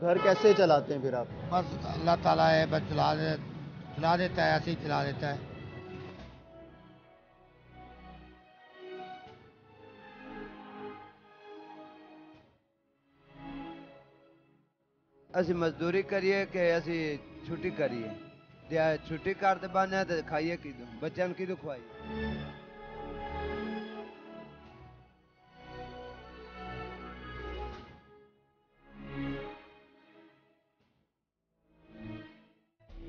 घर कैसे चलाते हैं फिर आप? बस अल्लाह ताला है, बस चला देता है, ऐसे ही चला देता है। ਅਸੀਂ ਮਜ਼ਦੂਰੀ ਕਰੀਏ ਕਿ ਅਸੀਂ ਛੁੱਟੀ ਕਰੀਏ? ਜੇ ਛੁੱਟੀ ਕਰਦੇ ਬਾਨੇ ਤੇ ਖਾਈਏ ਕਿਦੋਂ, ਬੱਚਿਆਂ ਨੂੰ ਕਿਦੋਂ ਖਵਾਈਏ?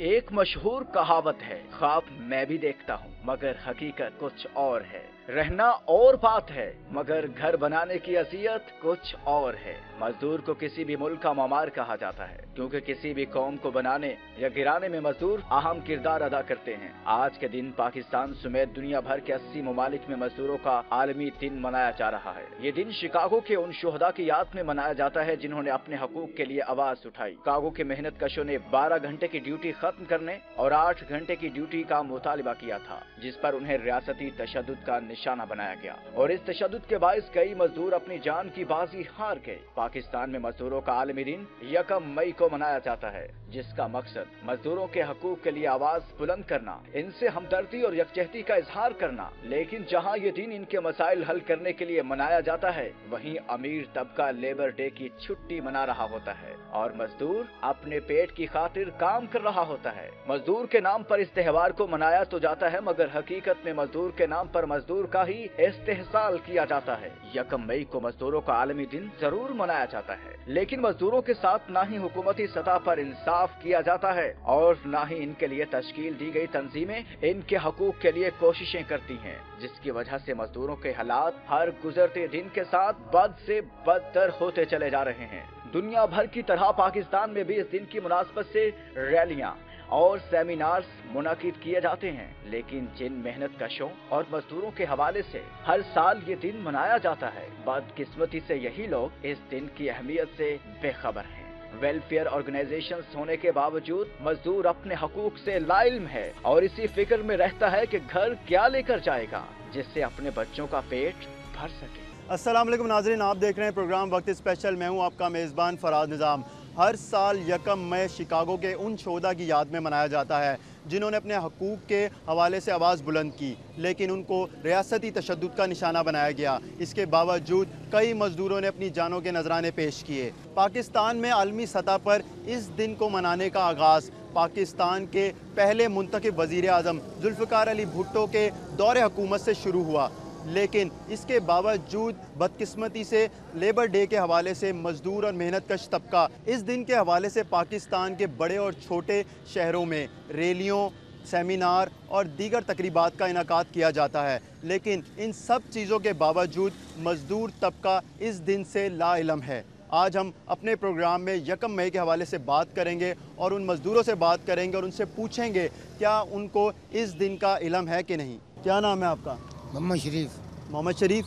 एक मशहूर कहावत है, ख्वाब मैं भी देखता हूँ मगर हकीकत कुछ और है। रहना और बात है मगर घर बनाने की अजियत कुछ और है। मजदूर को किसी भी मुल्क का मामार कहा जाता है क्योंकि किसी भी कौम को बनाने या गिराने में मजदूर अहम किरदार अदा करते हैं। आज के दिन पाकिस्तान समेत दुनिया भर के 80 ममालिक में मजदूरों का आलमी दिन मनाया जा रहा है। ये दिन शिकागो के उन शोहदा की याद में मनाया जाता है जिन्होंने अपने हकूक के लिए आवाज उठाई। शिकागो के मेहनत कशों ने 12 घंटे की ड्यूटी खत्म करने और 8 घंटे की ड्यूटी का मुतालिबा किया था, जिस पर उन्हें रियासती तशद्दुद का निशाना बनाया गया और इस तशद्दुद के बायस कई मजदूर अपनी जान की बाजी हार गए। पाकिस्तान में मजदूरों का आलमी दिन 1 मई को मनाया जाता है, जिसका मकसद मजदूरों के हकूक के लिए आवाज बुलंद करना, इनसे हमदर्दी और यकजहती का इजहार करना। लेकिन जहां ये दिन इनके मसाइल हल करने के लिए मनाया जाता है, वहीं अमीर तबका लेबर डे की छुट्टी मना रहा होता है और मजदूर अपने पेट की खातिर काम कर रहा होता है। मजदूर के नाम पर इस त्योहार को मनाया तो जाता है मगर हकीकत में मजदूर के नाम पर मजदूर का ही इस्तेहसाल किया जाता है। 1 मई को मजदूरों का आलमी दिन जरूर मनाया जाता है, लेकिन मजदूरों के साथ न ही हुकूमती सतह पर इंसाफ किया जाता है और न ही इनके लिए तश्कील दी गई तंजीमें इनके हकूक के लिए कोशिशें करती हैं, जिसकी वजह से मजदूरों के हालात हर गुजरते दिन के साथ बद से बदतर होते चले जा रहे हैं। दुनिया भर की तरह पाकिस्तान में भी इस दिन की मुनासबत से रैलियां और सेमिनार्स मुनाकिद किए जाते हैं, लेकिन जिन मेहनत कशों और मजदूरों के हवाले से हर साल ये दिन मनाया जाता है, बदकिस्मती से यही लोग इस दिन की अहमियत से बेखबर हैं। वेलफेयर ऑर्गेनाइजेशंस होने के बावजूद मजदूर अपने हकूक से लाइल्म है और इसी फिक्र में रहता है कि घर क्या लेकर जाएगा जिससे अपने बच्चों का पेट भर सके। अस्सलाम वालेकुम नाज़रीन, आप देख रहे हैं प्रोग्राम वक्त स्पेशल। मैं हूं आपका मेज़बान फ़राद निज़ाम। हर साल 1 मई शिकागो के उन शोहदा की याद में मनाया जाता है जिन्होंने अपने हकूक़ के हवाले से आवाज़ बुलंद की, लेकिन उनको रियासती तशद्दुद का निशाना बनाया गया। इसके बावजूद कई मज़दूरों ने अपनी जानों के नजराने पेश किए। पाकिस्तान में आलमी सतह पर इस दिन को मनाने का आगाज़ पाकिस्तान के पहले मुंतखब वज़ीर आज़म जुल्फ़िकार अली भुट्टो के दौरे हुकूमत से शुरू हुआ, लेकिन इसके बावजूद बदकिस्मती से लेबर डे के हवाले से मज़दूर और मेहनत कश तबका इस दिन के हवाले से पाकिस्तान के बड़े और छोटे शहरों में रैलियों, सेमिनार और दीगर तकरीबात का इनकाद किया जाता है। लेकिन इन सब चीज़ों के बावजूद मज़दूर तबका इस दिन से लाइलम है। आज हम अपने प्रोग्राम में 1 मई के हवाले से बात करेंगे और उन मज़दूरों से बात करेंगे और उनसे पूछेंगे क्या उनको इस दिन का इल्म है कि नहीं। क्या नाम है आपका? मोहम्मद शरीफ। मोहम्मद शरीफ,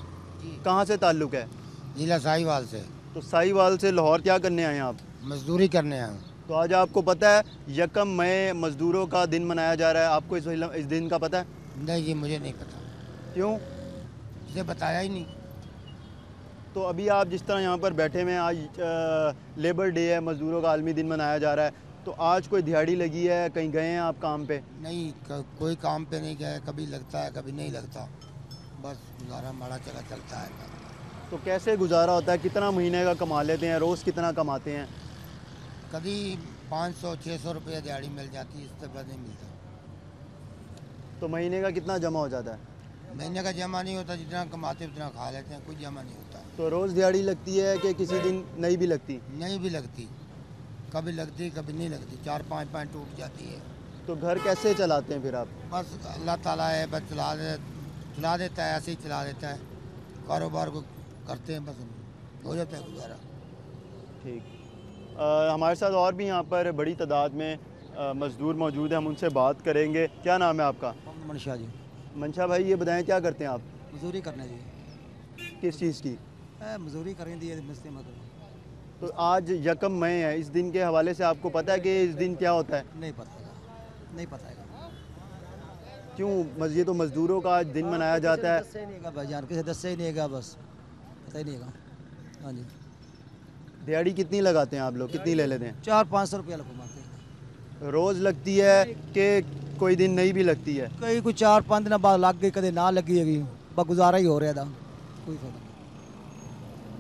कहाँ से ताल्लुक़ है? जिला साहिवाल से। तो साहिवाल से लाहौर क्या करने आए हैं आप? मजदूरी करने आए। तो आज आपको पता है 1 मई मज़दूरों का दिन मनाया जा रहा है, आपको इस दिन का पता है? नहीं जी, मुझे नहीं पता। क्यों? मुझे बताया ही नहीं। तो अभी आप जिस तरह यहाँ पर बैठे हुए हैं, आज लेबर डे है, मज़दूरों का आलमी दिन मनाया जा रहा है, तो आज कोई दिहाड़ी लगी है, कहीं गए हैं आप काम पे? नहीं, कोई काम पे नहीं गया। कभी लगता है कभी नहीं लगता, बस गुजारा माड़ा चलता है। तो कैसे गुजारा होता है? कितना महीने का कमा लेते हैं? रोज़ कितना कमाते हैं? कभी 500-600 रुपये दिहाड़ी मिल जाती है, इससे बाद नहीं मिलता। तो महीने का कितना जमा हो जाता है? महीने का जमा नहीं होता, जितना कमाते उतना खा लेते हैं, कोई जमा नहीं होता। तो रोज़ दिहाड़ी लगती है कि किसी दिन नहीं भी लगती? नहीं भी लगती, कभी लगती कभी नहीं लगती, 4-5 पैंट टूट जाती है। तो घर कैसे चलाते हैं फिर आप? बस अल्लाह ताला है, बस चला देता है, ऐसे ही चला देता है। कारोबार को करते हैं, बस हो जाता है गुजारा। ठीक। हमारे साथ और भी यहाँ पर बड़ी तादाद में मज़दूर मौजूद हैं, हम उनसे बात करेंगे। क्या नाम है आपका? मनशा जी। मनशा भाई, ये बताएं क्या करते हैं आप? मजदूरी करने जी। किस चीज़ की? मजदूरी करें दी मस्ती मतलब। तो आज 1 मई है, इस दिन के हवाले से आपको पता है कि इस दिन क्या होता है? नहीं पता है, नहीं पता है। क्यों? ये तो मज़दूरों का आज दिन मनाया जाता है। नहीं भाई जान, किसी दस से ही नहीं है, बस पता ही नहीं है। हाँ जी। दिहाड़ी कितनी लगाते हैं आप लोग, कितनी ले लेते हैं? 400-500 रुपया लगवाते हैं। रोज़ लगती है कि कोई दिन नहीं भी लगती है? कई कोई 4-5 दिन बाद लग गई, कदे ना लगी हैगी, बस गुजारा ही हो रहा था, कोई फायदा नहीं।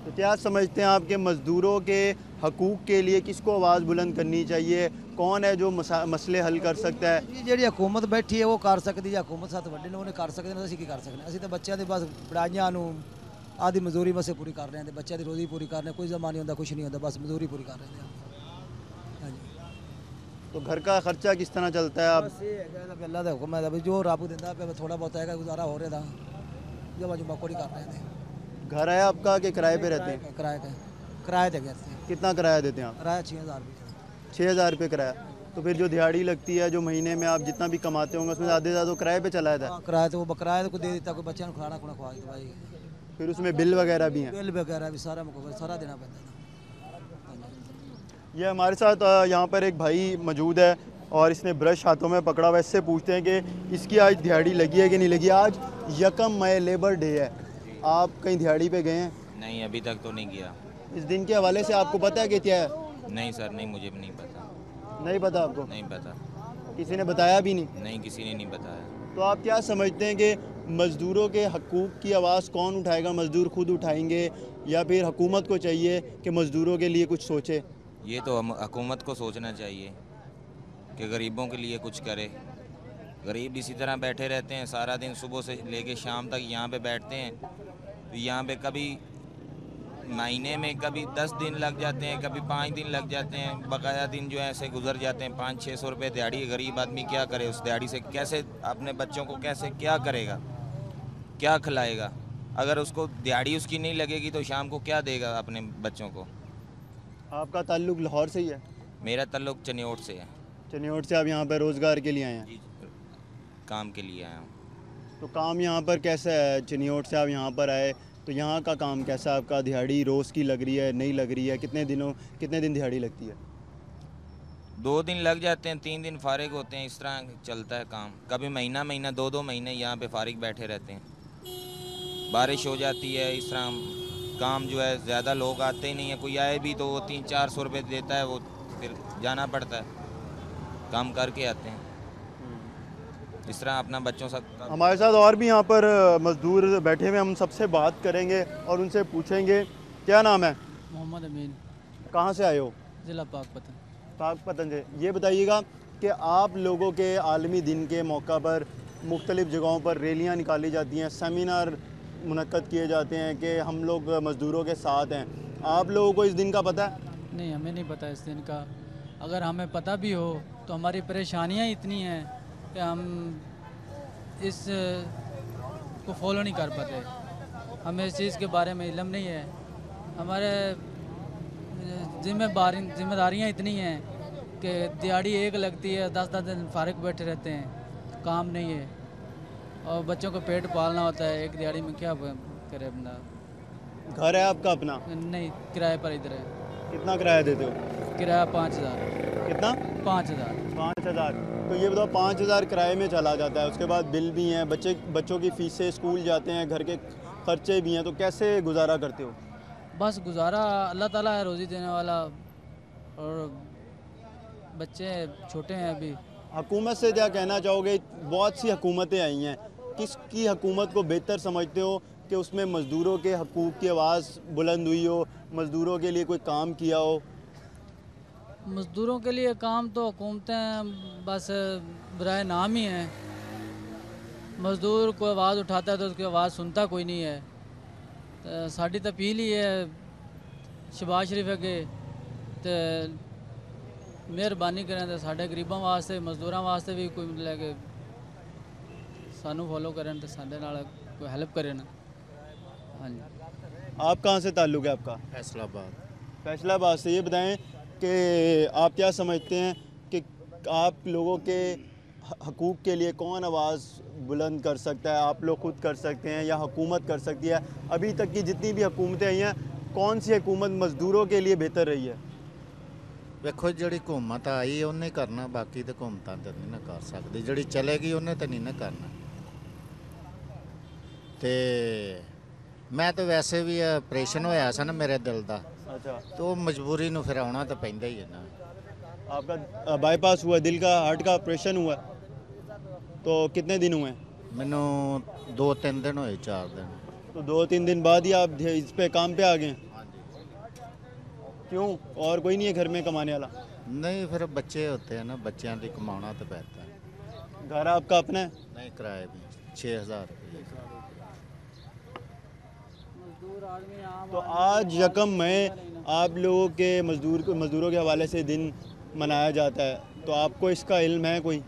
तो क्या समझते हैं आप कि मज़दूरों के हकूक़ के लिए किसको आवाज़ बुलंद करनी चाहिए? कौन है जो मसले हल कर सकता है? जी ਜਿਹੜੀ ਹਕੂਮਤ ਬੈਠੀ ਹੈ ਉਹ ਕਰ ਸਕਦੀ ਹੈ, ਹਕੂਮਤ ਸਾਥ ਵੱਡੇ ਨੇ ਉਹਨੇ ਕਰ ਸਕਦੇ ਨੇ, ਅਸੀਂ ਕੀ ਕਰ ਸਕਦੇ ਹਾਂ? ਅਸੀਂ ਤਾਂ ਬੱਚਿਆਂ ਦੇ ਬਸ ਪੜਾਈਆਂ ਨੂੰ ਆਦੀ ਮਜ਼ਦੂਰੀ ਵਸੇ ਪੂਰੀ ਕਰ ਰਹੇ ਹਾਂ ਤੇ ਬੱਚਿਆਂ ਦੀ ਰੋਜ਼ੀ ਪੂਰੀ ਕਰ ਰਹੇ ਹਾਂ, ਕੋਈ ਜ਼ਮਾ ਨਹੀਂ ਹੁੰਦਾ, ਕੁਛ ਨਹੀਂ ਹੁੰਦਾ, ਬਸ ਮਜ਼ਦੂਰੀ ਪੂਰੀ ਕਰ ਰਹੇ ਹਾਂ। ਹਾਂਜੀ तो घर का खर्चा किस तरह चलता है? आप बस ये है कि अल्लाह का हुक्म है, जो रब दिंदा पे थोड़ा बहुत है गुजारा हो रहा था, जब जुम्मा कोड़ी कर रहे थे। घर है आपका कि किराए पे रहते हैं? किराए थे घर से। कितना किराया देते हैं आप? किराया 6000 रुपये। 6000 रुपये किराया। तो फिर जो दिहाड़ी लगती है, जो महीने में आप जितना भी कमाते होंगे उसमें आधे ज़्यादा तो किराए पे चला जाता है। किराया तो वो बकराया तो दे देता, कोई बच्चों को खाना खुना खवा देता भाई, फिर उसमें बिल वगैरह भी हैं। बिल वगैरह भी सारा मुकम्मल सारा देना पड़ता है। ये हमारे साथ यहाँ पर एक भाई मौजूद है और इसने ब्रश हाथों में पकड़ा हुआ है। इससे पूछते हैं कि इसकी आज दिहाड़ी लगी है कि नहीं लगी। आज 1 मई लेबर डे है, आप कहीं दिहाड़ी पे गए हैं? नहीं, अभी तक तो नहीं किया। इस दिन के हवाले से आपको पता है कि क्या है? नहीं सर, नहीं, मुझे भी नहीं पता। नहीं पता आपको? नहीं पता। किसी ने बताया भी नहीं? नहीं, किसी ने नहीं बताया। तो आप क्या समझते हैं कि मज़दूरों के हकूक़ की आवाज़ कौन उठाएगा? मज़दूर खुद उठाएंगे या फिर हुकूमत को चाहिए कि मज़दूरों के लिए कुछ सोचे? ये तो हम हुकूमत को सोचना चाहिए कि गरीबों के लिए कुछ करे। गरीब इसी तरह बैठे रहते हैं सारा दिन, सुबह से लेके शाम तक यहाँ पे बैठते हैं। तो यहाँ पे कभी महीने में कभी 10 दिन लग जाते हैं, कभी 5 दिन लग जाते हैं, बकाया दिन जो है ऐसे गुजर जाते हैं। 500-600 रुपये दिहाड़ी। गरीब आदमी क्या करे उस दिहाड़ी से? कैसे अपने बच्चों को कैसे क्या करेगा, क्या खिलाएगा? अगर उसको दिहाड़ी उसकी नहीं लगेगी तो शाम को क्या देगा अपने बच्चों को? आपका ताल्लुक़ लाहौर से ही है? मेरा ताल्लुक़ चनियोट से है। चनियोट से आप यहाँ पर रोज़गार के लिए आए हैं? जी, काम के लिए आया हूँ। तो काम यहाँ पर कैसा है? चनियोट से आप यहाँ पर आए तो यहाँ का काम कैसा है आपका? दिहाड़ी रोज़ की लग रही है, नहीं लग रही है? कितने दिन दिहाड़ी लगती है? 2 दिन लग जाते हैं, 3 दिन फारिग होते हैं। इस तरह चलता है काम। कभी महीना 2-2 महीने यहाँ पे फारिग बैठे रहते हैं। बारिश हो जाती है, इस तरह काम जो है ज़्यादा लोग आते ही नहीं है। कोई आए भी तो वो 300-400 रुपये देता है, वो फिर जाना पड़ता है, काम करके आते हैं। इस तरह अपना बच्चों से। हमारे साथ और भी यहाँ पर मज़दूर बैठे हुए, हम सबसे बात करेंगे और उनसे पूछेंगे। क्या नाम है? मोहम्मद अमीन, कहाँ से आए हो? ज़िला पाकपतन। पाकपतन से। ये बताइएगा कि आप लोगों के आलमी दिन के मौका पर मुख्तलिफ़ जगहों पर रैलियाँ निकाली जाती हैं, सेमिनार मुनक्कद किए जाते हैं कि हम लोग मज़दूरों के साथ हैं। आप लोगों को इस दिन का पता है? नहीं, हमें नहीं पता इस दिन का। अगर हमें पता भी हो तो हमारी परेशानियाँ इतनी हैं कि हम इस को फॉलो नहीं कर पाते। हमें इस चीज़ के बारे में इल्म नहीं है। हमारे जिम्मेदारियाँ इतनी हैं कि दिहाड़ी एक लगती है, 10-10 दिन फारिग बैठे रहते हैं, काम नहीं है और बच्चों को पेट पालना होता है। एक दिहाड़ी में क्या करे बंदा? घर है आपका अपना? नहीं, किराए पर इधर है। कितना किराया देते हो? किराया 5000। कितना? 5000। 5000। तो ये बताओ, 5000 किराए में चला जाता है, उसके बाद बिल भी हैं, बच्चों की फ़ीसें, स्कूल जाते हैं, घर के खर्चे भी हैं, तो कैसे गुजारा करते हो? बस गुजारा, अल्लाह ताला है रोज़ी देने वाला और बच्चे छोटे हैं अभी। हुकूमत से क्या कहना चाहोगे? बहुत सी हुकूमतें आई हैं, किसकी हुकूमत को बेहतर समझते हो कि उसमें मज़दूरों के हकूक़ की आवाज़ बुलंद हुई हो, मज़दूरों के लिए कोई काम किया हो? मज़दूरों के लिए काम तो हुकूमतें बस बराए नाम ही हैं। मज़दूर को आवाज़ उठाता है तो उसकी आवाज़ सुनता कोई नहीं है। तो साड़ी तो अपील ही है शहबाज शरीफ अगे तो मेहरबानी करें तो साढ़े गरीबों वास्ते, मज़दूरों वास्ते भी कोई मतलब कि सानू फॉलो करें तो साढ़े नाल कोई हेल्प करें ना। हाँ जी। आप कहाँ से ताल्लुक़ है आपका? फैसलाबाद। फैसलाबाद से। ये बताएं कि आप क्या समझते हैं कि आप लोगों के हकूक़ के लिए कौन आवाज़ बुलंद कर सकता है? आप लोग खुद कर सकते हैं या हुकूमत कर सकती है? अभी तक की जितनी भी हुकूमतें आई हैं, कौन सी हुकूमत मज़दूरों के लिए बेहतर रही है? ਵੇਖੋ ਜਿਹੜੀ हुकूमत आई ਉਹਨੇ ਕਰਨਾ, ਬਾਕੀ ਤੇ हुकूमतां ਤੇ ਨਹੀਂ ਨਾ ਕਰ ਸਕਦੀ। ਜਿਹੜੀ ਚਲੇਗੀ ਉਹਨੇ ਤੇ ਨਹੀਂ ਨਾ ਕਰਨਾ। ਤੇ ਮੈਂ ਤਾਂ ਵੈਸੇ ਵੀ ਆਪਰੇਸ਼ਨ ਹੋਇਆ ਸੀ ਨਾ ਮੇਰੇ ਦਿਲ ਦਾ, अच्छा, तो मजबूरी ਨੂੰ ਫਿਰ ਆਉਣਾ ਤਾਂ ਪੈਂਦਾ ਹੀ ਹੈ ਨਾ। आपका बाईपास हुआ, दिल का हार्ट का ऑपरेशन हुआ, तो कितने दिन हुए? ਮੈਨੂੰ 2-3 ਦਿਨ ਹੋਏ, 4 ਦਿਨ। तो 2-3 दिन बाद ही आप इस पे काम पे आ गए? क्यों, और कोई नहीं है घर में कमाने वाला? नहीं, फिर बच्चे होते हैं ना, बच्चों लिए कमाना तो पैदा है। घर आपका अपना है? नहीं, किराए भी 6000 रुपये। तो आज यकम मई आप लोगों के मज़दूरों के हवाले से दिन मनाया जाता है, तो आपको इसका इल्म है कोई?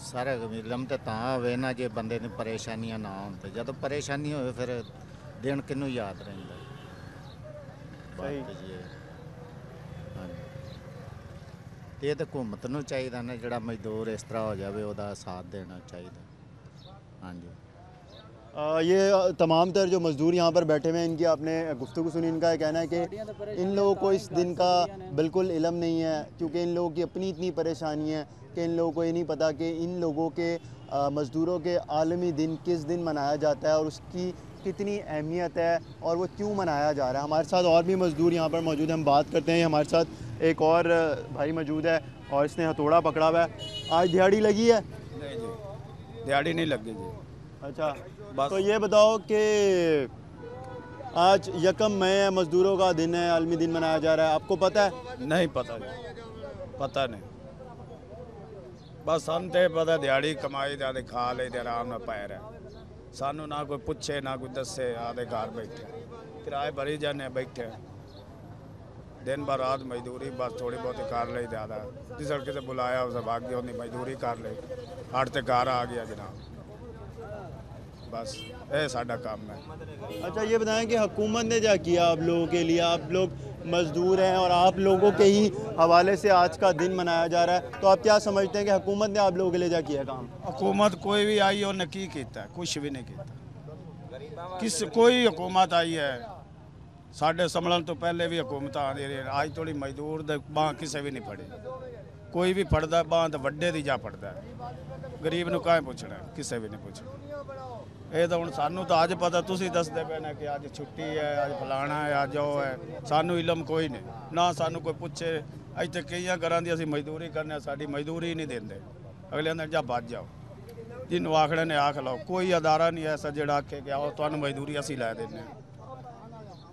सारा इलम तो होवे ना जे बंदे ने परेशानियां ना होन ते, जब परेशानी होवे फिर दिन किनू याद रहिंदा। सही। बात जी हाँ, ये तो हुकूमत नूं चाहिदा ना, जिहड़ा मजदूर इस तरह हो जावे ओहदा साथ देना चाहिदा। हाँ जी। ये तमाम तर जो मज़दूर यहाँ पर बैठे हुए हैं, इनकी आपने गुफ्तगू सुनी, इनका कहना है कि इन लोगों को इस दिन का बिल्कुल इल्म नहीं है, क्योंकि इन लोगों की अपनी इतनी परेशानी है कि इन लोगों को ये नहीं पता कि इन लोगों के मज़दूरों के आलमी दिन किस दिन मनाया जाता है और उसकी कितनी अहमियत है और वो क्यों मनाया जा रहा है। हमारे साथ और भी मज़दूर यहाँ पर मौजूद हैं, हम बात करते हैं। हमारे साथ एक और भाई मौजूद है और इसने हथौड़ा पकड़ा हुआ है। आज दिहाड़ी लगी है? नहीं जी, दिहाड़ी नहीं लगी जी। अच्छा, बस। तो ये बताओ कि आज यकम मई है, मज़दूरों का दिन है, आलमी दिन मनाया जा रहा है, आपको पता है? नहीं पता जी, पता नहीं। बस हम तो पता दिहाड़ी कमाई दे खा ले आराम ना पै रहा, सानू ना कोई पूछे ना कोई दसे, आधे घर बैठे किराए भरी जाने बैठे, दिन भर रात मजदूरी बस थोड़ी बहुत कर ले ज़्यादा, जिस सड़के से बुलाया उसे भाग गया, उन्हें मजदूरी कर ले, हट ते घर आ गया जनाब, बस ये साडा काम है। अच्छा, ये बताएं कि हुकूमत ने क्या किया आप लोगों के लिए? आप लोग मज़दूर हैं और आप लोगों के ही हवाले से आज का दिन मनाया जा रहा है, तो आप क्या समझते हैं कि हुकूमत ने आप लोगों के लिए क्या किया काम? हुकूमत कोई भी आई उन्हें की किया, कुछ भी नहीं किया। किस कोई हुकूमत आई है साढ़े संभलन तो पहले भी हुकूमत आती रही, आज थोड़ी मजदूर दे बांह किसी भी नहीं फड़ी, कोई भी फड़दा बांह तो वड्डे दी जा फड़दा, गरीब नूं काहे पुछना, किसी भी नहीं पुछना। ये तो हुण सानू तो अज पता, तुसीं दसदे पे ने कि अज छुट्टी है, अज फलाना है, अज वो है, सानू इलम कोई नहीं ना, सानू कोई पुछे। इत्थे कई घरां दी असीं मजदूरी करने, साडी मजदूरी नहीं देंदे, अगले आंदे जा भज जाओ, जिन्नू आखड़े ने आख लो, कोई अदारा नहीं ऐसा जिहड़ा आखे कि आओ तुहानू मजदूरी असीं लै दिंदे,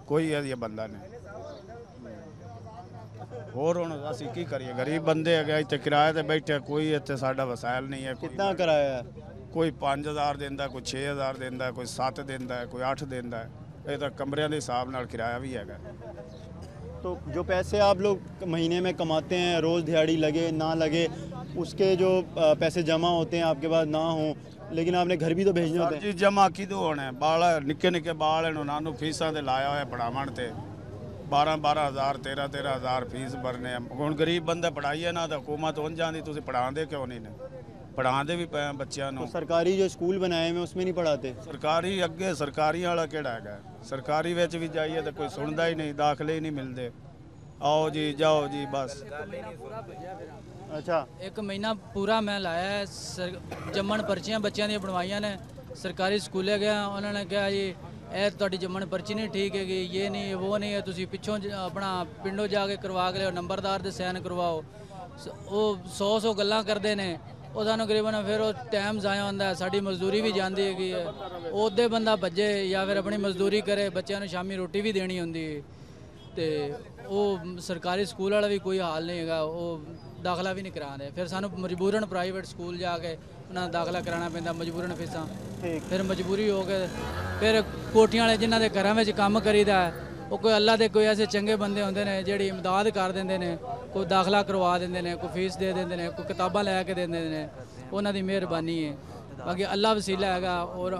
कोई ये बंदा नहीं। होर हुण असीं की करिए, गरीब बंदे है, इत्थे किराए ते बैठे, कोई इत्थे साडा वसाइल नहीं है। कितना किराया है? कोई 5000 देंदा, कोई 6000 देंदा, कोई 7 देंदा, कोई 8 देंदा, ये तो कमरिਆਂ ਦੇ हिसाब नाल किराया भी हैगा। तो जो पैसे आप लोग महीने में कमाते हैं, रोज़ दिहाड़ी लगे ना लगे, उसके जो पैसे जमा होते हैं आपके पास ना हो, लेकिन आपने घर भी तो भेजने होते हैं। जी जमा किदों होने, बाल निक्के निक्के बाल हैं, उन्हां नूं फीसां ते लाया होया पढ़ावन ते 12-12,000 13-13,000 फीस भरने। हुण गरीब बंदा पढ़ाइए ना तो हुकूमत उंज आंदी तुसीं पढ़ांदे क्यों नहीं ने, पढ़ाते भी पे बच्चों तो सरकारी जो स्कूल बनाए हुए उसमें नहीं पढ़ाते? सरकारी अगे सरकारी वाला केड़ा है, सरकारी विच भी जाइए तो कोई सुनता ही नहीं, दाखले ही नहीं मिलते, आओ जी जाओ जी बस। अच्छा, एक महीना पूरा मैं लाया है, जम्मन पर्चियां बच्चों दी बनवाइयां ने, सरकारी स्कूले गया, उन्होंने कहा जी ਇਹ ਤੁਹਾਡੀ ਜੰਮਣ ਪਰਚੀ ਨਹੀਂ ਠੀਕ ਹੈਗੀ, ਇਹ ਨਹੀਂ वो नहीं है, ਤੁਸੀਂ ਪਿੱਛੋਂ ਆਪਣਾ ਪਿੰਡੋਂ ਜਾ ਕੇ ਕਰਵਾ ਕੇ ਲਿਓ, ਨੰਬਰਦਾਰ ਦੇ ਸਾਈਨ ਕਰਵਾਓ, ਉਹ 100 ਗੱਲਾਂ ਕਰਦੇ ਨੇ, ਉਹ ਸਾਨੂੰ ਗਰੀਬਾਂ ਫਿਰ ਉਹ ਟਾਈਮ ਜ਼ਾਇਆ ਹੁੰਦਾ, ਸਾਡੀ ਮਜ਼ਦੂਰੀ ਵੀ ਜਾਂਦੀ ਹੈਗੀ ਹੈ, ਉਹਦੇ ਬੰਦਾ ਭੱਜੇ ਜਾਂ ਫਿਰ ਆਪਣੀ ਮਜ਼ਦੂਰੀ ਕਰੇ, ਬੱਚਿਆਂ ਨੂੰ ਸ਼ਾਮੀ ਰੋਟੀ ਵੀ ਦੇਣੀ ਹੁੰਦੀ ਹੈ, ਤੇ ਉਹ ਸਰਕਾਰੀ ਸਕੂਲ ਵਾਲਾ ਵੀ ਕੋਈ ਹਾਲ ਨਹੀਂ ਹੈਗਾ, ਉਹ ਦਾਖਲਾ ਵੀ ਨਹੀਂ ਕਰਾਉਂਦੇ, ਫਿਰ ਸਾਨੂੰ ਮਜਬੂਰਨ ਪ੍ਰਾਈਵੇਟ ਸਕੂਲ ਜਾ ਕੇ ਉਹਨਾਂ ਦਾ ਦਾਖਲਾ ਕਰਾਉਣਾ ਪੈਂਦਾ, ਮਜਬੂਰਨ ਫੀਸਾਂ, ਫਿਰ ਮਜਬੂਰੀ ਹੋ ਕੇ ਫਿਰ ਕੋਠੀਆਂ ਵਾਲੇ ਜਿਨ੍ਹਾਂ ਦੇ ਘਰਾਂ ਵਿੱਚ ਕੰਮ ਕਰੀਦਾ, ਉਹ ਕੋਈ ਅੱਲਾ ਦੇ ਕੋਈ ਐਸੇ ਚੰਗੇ ਬੰਦੇ ਹੁੰਦੇ ਨੇ ਜਿਹੜੀ ਇਮਦਾਦ ਕਰ ਦਿੰਦੇ ਨੇ, ਕੋਈ ਦਾਖਲਾ ਕਰਵਾ ਦਿੰਦੇ ਨੇ, ਕੋਈ ਫੀਸ ਦੇ ਦਿੰਦੇ ਨੇ, ਕੋਈ ਕਿਤਾਬਾਂ ਲੈ ਕੇ ਦਿੰਦੇ ਨੇ, ਉਹਨਾਂ ਦੀ ਮਿਹਰਬਾਨੀ ਹੈ। ਬਾਕੀ ਅੱਲਾ ਵਸੀਲਾ ਹੈਗਾ, ਔਰ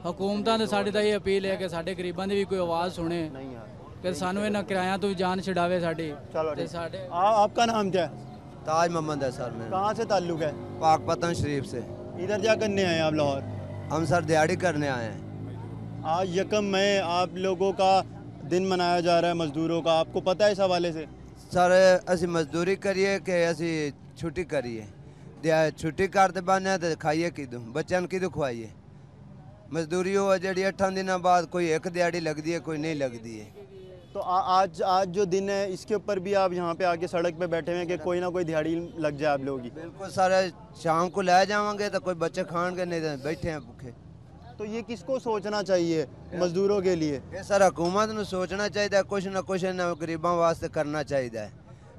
ਹੁਕੂਮਤਾਂ ਦੇ ਸਾਡੇ ਤਾਂ ਇਹ ਅਪੀਲ ਹੈ ਕਿ ਸਾਡੇ ਗਰੀਬਾਂ ਦੀ ਵੀ ਕੋਈ ਆਵਾਜ਼ ਸੁਣੇ, ਕਿ ਸਾਨੂੰ ਇਹਨਾਂ ਕਿਰਾਇਆਂ ਤੋਂ ਵੀ ਜਾਨ ਛਡਾਵੇ ਸਾਡੀ। ਤੇ ਸਾਡੇ आपका नाम क्या है? ताज मोहम्मद है सर, में कहाँ से ताल्लुक़ है? पाकपतन शरीफ से। इधर क्या करने आए हैं आप लाहौर? हम सर दिहाड़ी करने आए हैं। आज यकम मई आप लोगों का दिन मनाया जा रहा है मज़दूरों का, आपको पता है इस हवाले से? सर असी मजदूरी करिए कि असी छुट्टी करिए, छुट्टी करते बने तो खाइए किदों, बच्चों किदों खुआइए, मजदूरी हो जी 8 दिनों बाद कोई एक दिहाड़ी लगती है, कोई नहीं लगती है। तो आज आज जो दिन है इसके ऊपर भी आप यहाँ पे आके सड़क पे बैठे हुए हैं कि कोई ना कोई दिहाड़ी लग जाए आप लोगों की। बिल्कुल सारे शाम को ले जाएंगे तो कोई बच्चे खाएंगे नहीं तो बैठे हैं भूखे। तो ये किसको सोचना चाहिए मजदूरों के लिए? ये सर हुकूमत ने सोचना चाहिए, कुछ ना कुछ ना गरीबों वास्ते करना चाहिए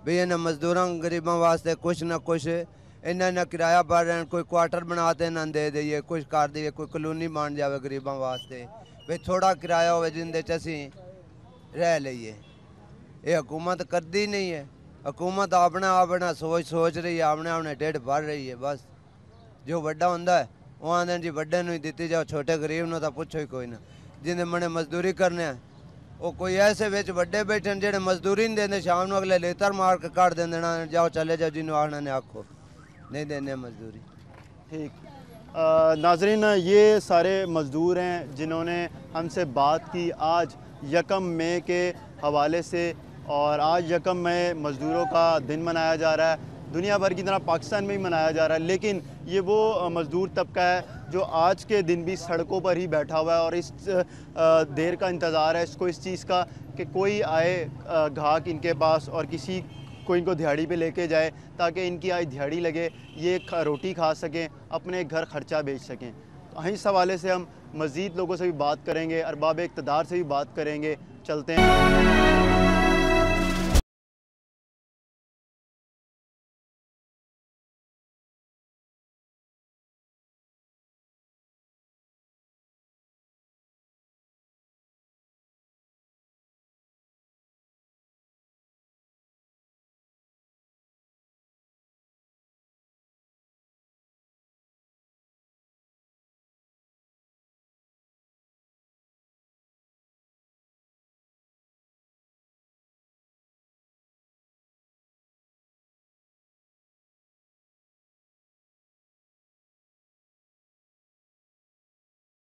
भैया, ना मजदूरों गरीबों वास्ते कुछ ना कुछ इन्हें ना किराया बढ़ रहे हैं, कोई क्वार्टर बनाते ना दे दिए, कुछ कर दिए, कोई कॉलोनी बन जाए गरीबों वास्ते भाई, थोड़ा किराया हो जिंदे च असी रह लीए। ये हुकूमत करती नहीं है, हुकूमत अपना अपना सोच रही है, अपने अपने ढिड भर रही है। बस जो बड़ा होंदा है वो आंदे जी बड़े नूं ही दित्ती जाओ, छोटे गरीब नूं तां पुछो ही कोई ना। जिन्हें मने मजदूरी करने हैं वो कोई ऐसे विच बड़े बैठे हैं जेडे मजदूरी नहीं देंदे, शाम नूं अगले लेतर मार के काट देंदे ना, जाओ चले जाओ जिन्हों आखना ने आखो, नहीं देने मजदूरी। ठीक नाजरीन, ये सारे मज़दूर हैं जिन्होंने हमसे बात की आज यकम मई के हवाले से। और आज यकम मई मज़दूरों का दिन मनाया जा रहा है, दुनिया भर की तरह पाकिस्तान में ही मनाया जा रहा है, लेकिन ये वो मज़दूर तबका है जो आज के दिन भी सड़कों पर ही बैठा हुआ है और इस देर का इंतज़ार है इसको इस चीज़ का कि कोई आए ग्राहक इनके पास और किसी कोई इनको दिहाड़ी पे लेके जाए ताकि इनकी आज दिहाड़ी लगे, ये रोटी खा सकें, अपने घर खर्चा बेच सकें। तो इस हवाले से हम मज़ीद लोगों से भी बात करेंगे, अरबाब इक़्तिदार से भी बात करेंगे। चलते हैं।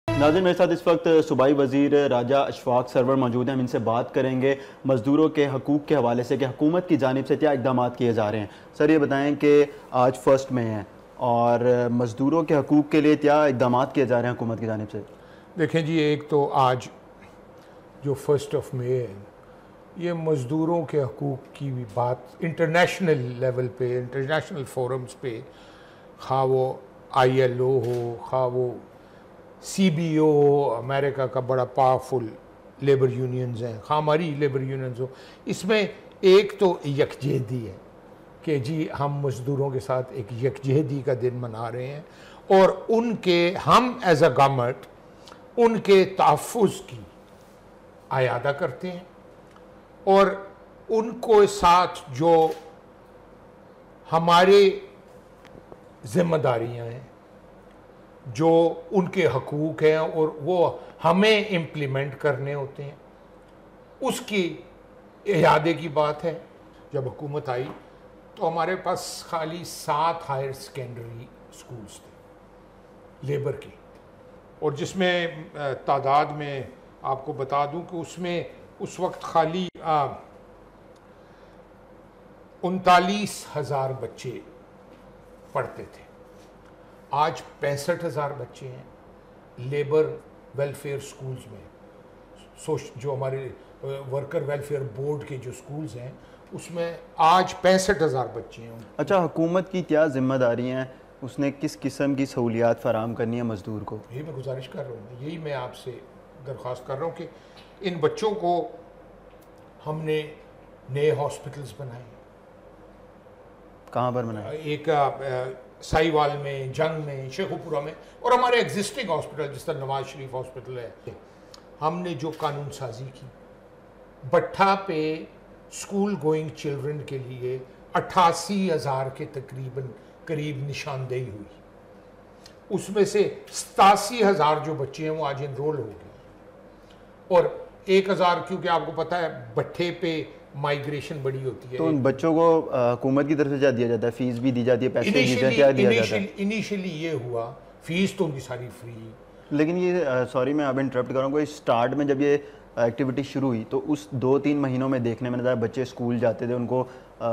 नाज़रीन, मेरे साथ इस वक्त सूबाई वज़ीर राजा अशफाक सरवर मौजूद हैं। हम इनसे बात करेंगे मज़दूरों के हकूक़ के हवाले से कि हुकूमत की जानिब से क्या इक़दाम किए जा रहे हैं। सर ये बताएं कि आज 1 मई है और मज़दूरों के हकूक़ के लिए क्या इक़दाम किए जा रहे हैं हुकूमत की जानिब से? देखें जी, एक तो आज जो 1 मई है ये मज़दूरों के हकूक़ की भी बात इंटरनेशनल लेवल पे, इंटरनेशनल फोरम्स पे, खा वो ILO हो, खा वो CBO हो, अमेरिका का बड़ा पावरफुल लेबर यूनियंस हैं, खा हमारी लेबर यूनियंस हो, इसमें एक तो यकजहती है कि जी हम मज़दूरों के साथ एक यकजहती का दिन मना रहे हैं और उनके हम एज अ गवर्नमेंट उनके तहफ़्फ़ुज़ की आयादा करते हैं और उनको साथ जो हमारे ज़िम्मेदारियां हैं, जो उनके हकूक़ हैं और वो हमें इम्प्लीमेंट करने होते हैं, उसकी इयादे की बात है। जब हुकूमत आई तो हमारे पास खाली 7 हायर सेकेंडरी स्कूल्स थे लेबर के, और जिसमें तादाद में आपको बता दूं कि उसमें उस वक्त खाली 39,000 बच्चे पढ़ते थे। आज 65,000 बच्चे हैं लेबर वेलफेयर स्कूल्स में। जो हमारे वर्कर वेलफेयर बोर्ड के जो स्कूल्स हैं उसमें आज 65,000 बच्चे हैं। अच्छा, हुकूमत की क्या जिम्मेदारियां हैं, उसने किस किस्म की सहूलियात फराहम करनी है मज़दूर को? यही मैं गुजारिश कर रहा हूँ, यही मैं आपसे दरख्वास्त कर रहा हूँ कि इन बच्चों को हमने नए हॉस्पिटल्स बनाए। कहाँ पर बनाए? एक साहिवाल में, जंग में, शेखुपुरा में, और हमारे एग्जिस्टिंग हॉस्पिटल जिस तरह नवाज शरीफ हॉस्पिटल है। हमने जो कानून साजी की, भट्ठा पे स्कूल गोइंग चिल्ड्रन के लिए 88,000 के तकरीबन करीब निशानदेही हुई। उसमें से 87,000 जो बच्चे हैं वो आज इनरोल हो गए और 1,000, क्योंकि आपको पता है भट्ठे पे माइग्रेशन बड़ी होती है। तो उन बच्चों को हुकूमत की तरफ से क्या दिया जाता है? फीस भी दी जाती है, पैसे क्या दिया जाता है? इनिशियली ये हुआ, फीस तो उनकी सारी फ्री। लेकिन ये सॉरी मैं अब इंटरप्ट करूँगा, स्टार्ट में जब ये एक्टिविटी शुरू हुई तो उस 2-3 महीनों में देखने में नज़र बच्चे स्कूल जाते थे, उनको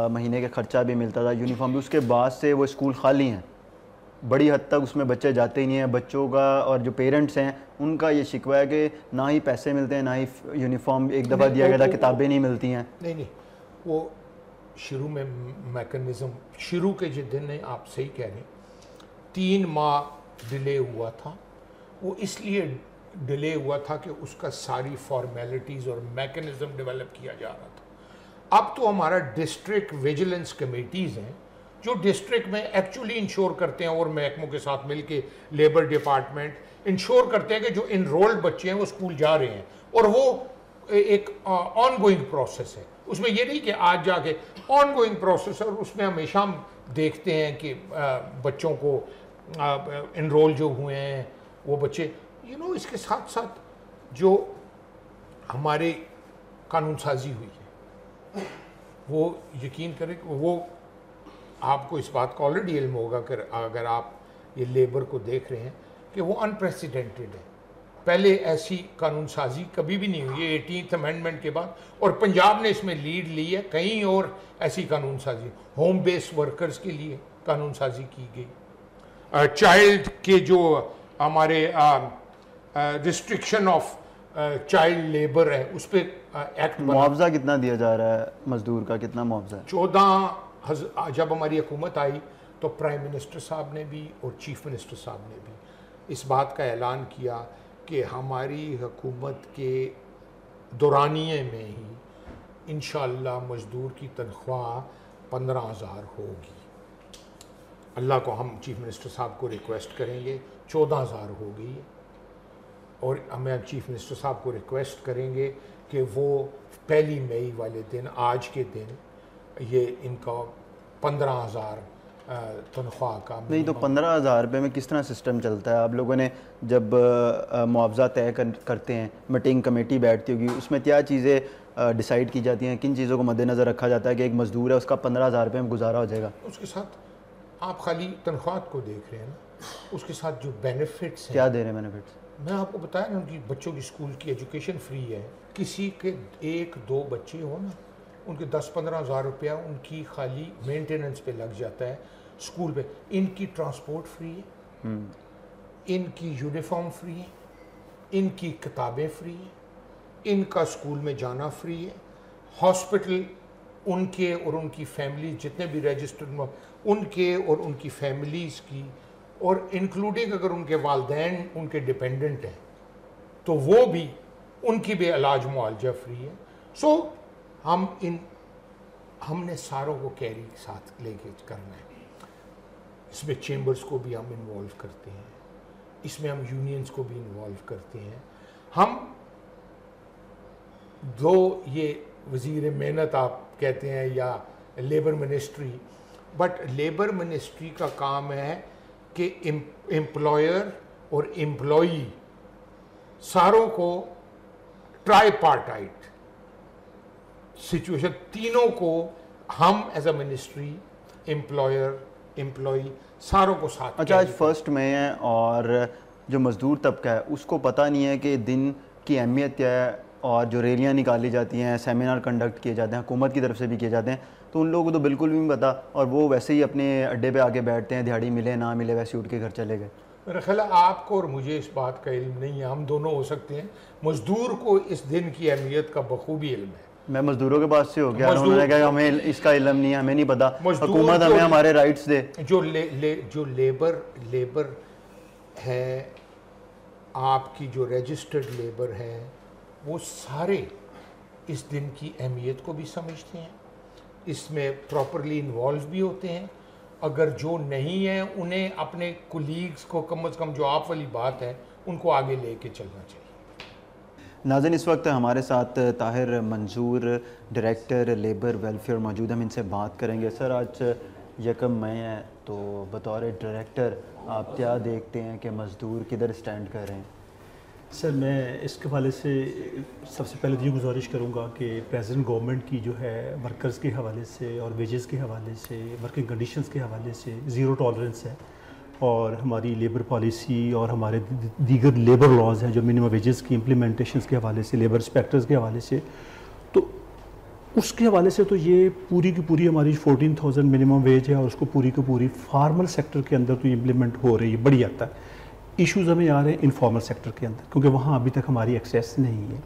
महीने का खर्चा भी मिलता था, यूनिफॉर्म भी, उसके बाद से वो स्कूल खाली हैं। बड़ी हद तक उसमें बच्चे जाते ही नहीं हैं। बच्चों का और जो पेरेंट्स हैं उनका ये शिकवा है कि ना ही पैसे मिलते हैं, ना ही यूनिफॉर्म एक दफ़ा दिया गया था, किताबें नहीं मिलती हैं। नहीं, वो शुरू में मैकेनिज़्म शुरू के जो दिन है, आप सही कह रहे हैं, 3 माह डिले हुआ था। वो इसलिए डिले हुआ था कि उसका सारी फॉर्मेलिटीज़ और मैकेनिज़्म डेवलप किया जा रहा था। अब तो हमारा डिस्ट्रिक्ट विजिलेंस कमेटीज़ हैं जो डिस्ट्रिक्ट में एक्चुअली इंश्योर करते हैं, और महकमों के साथ मिलके लेबर डिपार्टमेंट इंश्योर करते हैं कि जो इनरोल्ड बच्चे हैं वो स्कूल जा रहे हैं, और वो एक ऑनगोइंग प्रोसेस है। उसमें ये नहीं कि आज जाके ऑनगोइंग प्रोसेस है, और उसमें हमेशा हम देखते हैं कि बच्चों को इनरोल जो हुए हैं वो बच्चे इसके साथ साथ जो हमारे कानून साजी हुई है, वो यकीन करें कि वो आपको इस बात का ऑलरेडी इल्म होगा कि अगर आप ये लेबर को देख रहे हैं कि वो अनप्रेसिडेंटेड है। पहले ऐसी कानून साजी कभी भी नहीं हुई है 18th अमेंडमेंट के बाद, और पंजाब ने इसमें लीड ली है। कहीं और ऐसी कानून साजी, होम बेस्ड वर्कर्स के लिए कानून साजी की गई, चाइल्ड के जो हमारे रिस्ट्रिक्शन ऑफ चाइल्ड लेबर है उस पर एक्ट। मुआवजा कितना दिया जा रहा है मजदूर का, कितना मुआवजा है? 14 जब हमारी हुकूमत आई तो प्राइम मिनिस्टर साहब ने भी और चीफ मिनिस्टर साहब ने भी इस बात का ऐलान किया कि हमारी हुकूमत के दौरानिए में ही इंशाअल्लाह मज़दूर की तनख्वाह 15,000 होगी। अल्लाह को हम चीफ मिनिस्टर साहब को रिक्वेस्ट करेंगे, 14,000 हो गई है, और हमें चीफ मिनिस्टर साहब को रिक्वेस्ट करेंगे कि वो 1 मई वाले दिन, आज के दिन, ये इनका 15,000 तनख्वाह का। नहीं तो 15,000 रुपये में किस तरह सिस्टम चलता है? आप लोगों ने जब मुआवजा तय करते हैं, मीटिंग कमेटी बैठती होगी, उसमें क्या चीज़ें डिसाइड की जाती हैं, किन चीज़ों को मद्देनज़र रखा जाता है कि एक मज़दूर है उसका 15,000 रुपये में गुजारा हो जाएगा? उसके साथ आप खाली तनख्वाह को देख रहे हैं ना, उसके साथ जो बेनिफिट्स हैं, क्या दे रहे हैं बेनिफिट्स? मैं आपको बताया ना, उनकी बच्चों की स्कूल की एजुकेशन फ्री है। किसी के 1-2 बच्चे हो ना, उनके 10-15 हज़ार रुपया उनकी खाली मेंटेनेंस पे लग जाता है स्कूल पे। इनकी ट्रांसपोर्ट फ्री है, इनकी यूनिफॉर्म फ्री है, इनकी किताबें फ्री हैं, इनका स्कूल में जाना फ्री है, हॉस्पिटल उनके और उनकी फैमिली जितने भी रजिस्टर्ड उनके और उनकी फैमिलीज़ की, और इंक्लूडिंग अगर उनके वालदैन उनके डिपेंडेंट हैं तो वो भी, उनकी भी इलाज मुआवजा फ्री है। सो हमने सारों को कैरी साथ लेके करना है। इसमें चेंबर्स को भी हम इन्वॉल्व करते हैं, इसमें हम यूनियंस को भी इन्वॉल्व करते हैं। हम दो ये वज़ीर मेहनत आप कहते हैं या labour ministry, but labour ministry का काम है कि एम्प्लॉयर और एम्प्लॉई सारों को ट्राईपार्टाइट सिचुएशन, तीनों को हम as a ministry, employer, employee सारों को साथ। अच्छा, आज 1 मई है और जो मज़दूर तबका है उसको पता नहीं है कि दिन की अहमियत क्या है, और जो रैलियाँ निकाली जाती हैं, सेमिनार कंडक्ट किए जाते हैं, हुकूमत की तरफ से भी किए जाते हैं, तो उन लोगों को तो बिल्कुल भी नहीं पता, और वो वैसे ही अपने अड्डे पे आके बैठते हैं, दिहाड़ी मिले ना मिले वैसे उठ के घर चले गए। मेरा ख्याल है आपको और मुझे इस बात का इल्म नहीं है, हम दोनों हो सकते हैं। मज़दूर को इस दिन की अहमियत का बखूबी इल्म है। मैं मज़दूरों के पास से हो गया, उन्होंने कहा हमें इसका इल्म नहीं है, हमें नहीं पता, हुकूमत हमें हमारे राइट्स दे। जो लेबर है, आपकी जो रजिस्टर्ड लेबर है, वो सारे इस दिन की अहमियत को भी समझते हैं, इसमें प्रॉपरली इन्वॉल्व भी होते हैं। अगर जो नहीं है उन्हें अपने कोलीग्स को कम से कम, जो आप वाली बात है, उनको आगे लेके चलना चाहिए। नाज़रीन, इस वक्त हमारे साथ ताहिर मंजूर, डायरेक्टर लेबर वेलफेयर मौजूद, हम इनसे बात करेंगे। सर, आज 1 मई है, तो बतौर डायरेक्टर आप क्या देखते हैं कि मज़दूर किधर स्टैंड कर रहे हैं? सर, मैं इसके हवाले से सबसे पहले तो ये गुजारिश करूँगा कि प्रेजेंट गवर्नमेंट की जो है वर्कर्स के हवाले से और वेजेस के हवाले से, वर्किंग कंडीशंस के हवाले से ज़ीरो टॉलरेंस है, और हमारी लेबर पॉलिसी और हमारे दीगर लेबर लॉज हैं जो मिनिमम वेजेस की इम्प्लीमेंटेशन के हवाले से, लेबर इंस्पेक्टर्स के हवाले से, तो उसके हवाले से तो ये पूरी की पूरी हमारी 14,000 मिनिमम वेज है और उसको पूरी की पूरी फार्मल सेक्टर के अंदर तो इम्प्लीमेंट हो रही है बड़ी हद तक। इश्यूज़ हमें आ रहे हैं इनफॉर्मल सेक्टर के अंदर, क्योंकि वहाँ अभी तक हमारी एक्सेस नहीं है।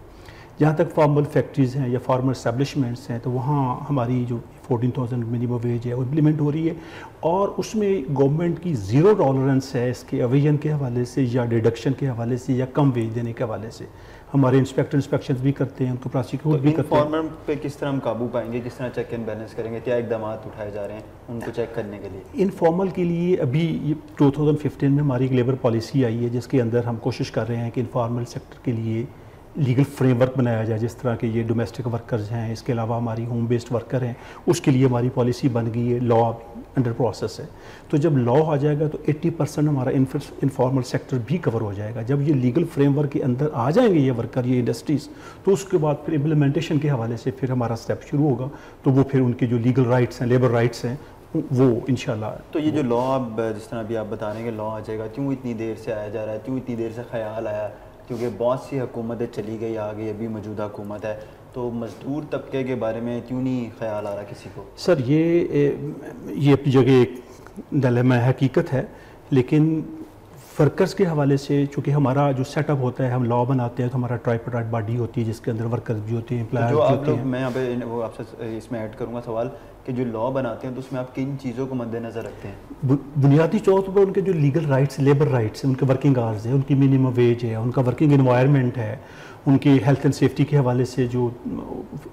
जहाँ तक फॉर्मल फैक्ट्रीज़ हैं या फॉर्मल एस्टेब्लिशमेंट्स हैं, तो वहाँ हमारी जो 14,000 मिनिमम वेज है वो इम्प्लीमेंट हो रही है और उसमें गवर्नमेंट की ज़ीरो टॉलरेंस है इसके अवेजन के हवाले से या डिडक्शन के हवाले से या कम वेज देने के हवाले से। हमारे इंस्पेक्शन भी करते हैं, उनको प्रोसिक्यूट भी करते हैं। इनफॉर्मल पे किस तरह हम काबू पाएंगे, किस तरह चेक एंड बैलेंस करेंगे, क्या इकदाम उठाए जा रहे हैं उनको चेक करने के लिए? इनफॉर्मल के लिए अभी 2015 में हमारी एक लेबर पॉलिसी आई है जिसके अंदर हम कोशिश कर रहे हैं कि इनफॉर्मल सेक्टर के लिए लीगल फ्रेमवर्क बनाया जाए, जिस तरह के ये डोमेस्टिक वर्कर्स हैं, इसके अलावा हमारी होम बेस्ड वर्कर हैं, उसके लिए हमारी पॉलिसी बन गई है, लॉ अंडर प्रोसेस है। तो जब लॉ आ जाएगा तो 80% हमारा इनफॉर्मल सेक्टर भी कवर हो जाएगा। जब ये लीगल फ्रेमवर्क के अंदर आ जाएंगे ये वर्कर, ये इंडस्ट्रीज़, तो उसके बाद फिर इम्प्लीमेंटेशन के हवाले से फिर हमारा स्टेप शुरू होगा। तो वो फिर उनके जो लीगल राइट्स हैं, लेबर राइट्स हैं, वो इंशाल्लाह। तो ये जो लॉ अब जिस तरह अभी आप बता रहे हैं कि लॉ आ जाएगा, क्यों इतनी देर से आया जा रहा है, क्यों इतनी देर से ख्याल आया? क्योंकि बहुत सी हुकूमतें चली गई, आ गई, अभी मौजूदा हुकूमत है, तो मज़दूर तबके के बारे में क्यों नहीं ख्याल आ रहा किसी को? सर ये अपनी जगह एक डिलेमा हकीकत है, लेकिन वर्कर्स के हवाले से चूँकि हमारा जो सेटअप होता है, हम लॉ बनाते हैं तो हमारा ट्राइपार्टाइट बॉडी होती है जिसके अंदर वर्कर्स भी होते हैं, एम्प्लॉयर्स भी होते हैं। मैं यहाँ पे वो आपसे इसमें ऐड करूँगा सवाल कि जो लॉ बनाते हैं तो उसमें आप किन चीज़ों को मद्देनज़र रखते हैं? बुनियादी तौर पर उनके जो लीगल राइट्स, लेबर राइट्स हैं, उनके वर्किंग आवर्स हैं, उनकी मिनिमम वेज है, उनका वर्किंग एनवायरनमेंट है, उनकी हेल्थ एंड सेफ्टी के हवाले से जो